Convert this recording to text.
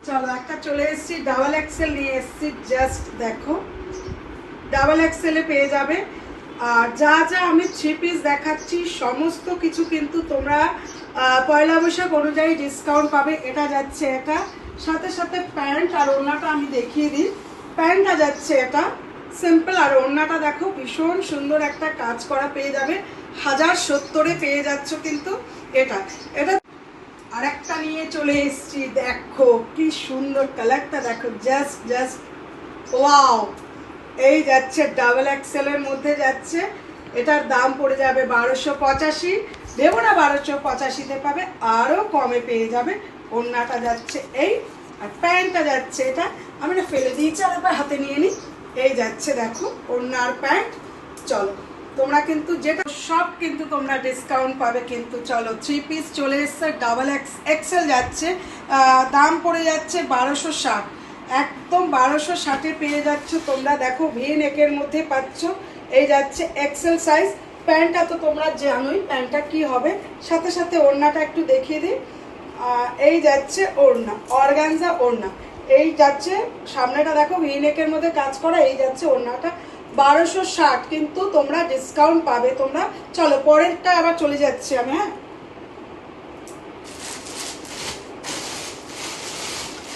চলো একটা চলে এসেছি, ডাবল এক্সেল নিয়ে এসেছি। জাস্ট দেখো, ডাবল এক্সেলে পেয়ে যাবে। আর যা যা আমি 3 পিস দেখাচ্ছি সমস্ত কিছু কিন্তু তোমরা পয়লা বৈশাখ অনুযায়ী ডিসকাউন্ট পাবে। এটা যাচ্ছে এটা, সাথে সাথে প্যান্ট আর ওড়নাটা আমি দেখিয়ে দিই। প্যান্টটা যাচ্ছে এটা সিম্পল, আর ওড়নাটা দেখো ভীষণ সুন্দর একটা কাজ করা পেয়ে যাবে। 1070-এ পেয়ে যাচ্ছ কিন্তু এটা এটা আর একটা নিয়ে চলে এসেছি। দেখো কি সুন্দর কালারটা, দেখো জাস্ট ওয়াও। এই যাচ্ছে ডাবল এক্সেল এর মধ্যে যাচ্ছে। এটার দাম পড়ে যাবে 1285। দেবো না 1285-তে পাবে, আরও কমে পেয়ে যাবে। ওড়নাটা যাচ্ছে এই, আর প্যান্টটা যাচ্ছে এটা। আমি না ফেলে দিয়েছি, আর একবার হাতে নিয়ে নিই। এই যাচ্ছে দেখো ওড়না আর প্যান্ট। চলো তোমরা কিন্তু যেটা সব কিন্তু তোমরা ডিসকাউন্ট পাবে কিন্তু। চলো 3 পিস চলে এসছে, ডাবল এক্সেল যাচ্ছে। দাম পড়ে যাচ্ছে 1260, একদম 1260-এ পেয়ে যাচ্ছ তোমরা। দেখো ভি নেকের মধ্যে পাচ্ছ। এই যাচ্ছে এক্সেল সাইজ। প্যান্টটা তো তোমরা জানোই প্যান্টটা কি হবে। সাথে সাথে ওড়নাটা একটু দেখিয়ে দিই। এই যাচ্ছে ওড়না, অর্গানজা ওড়না। এই যাচ্ছে সামনেটা দেখো ভি নেকের মধ্যে কাজ করা। এই যাচ্ছে ওড়নাটা 1260, কিন্তু তোমরা ডিসকাউন্ট পাবে তোমরা। চলো পরেরটা আবার চলে যাচ্ছি আমি। হ্যাঁ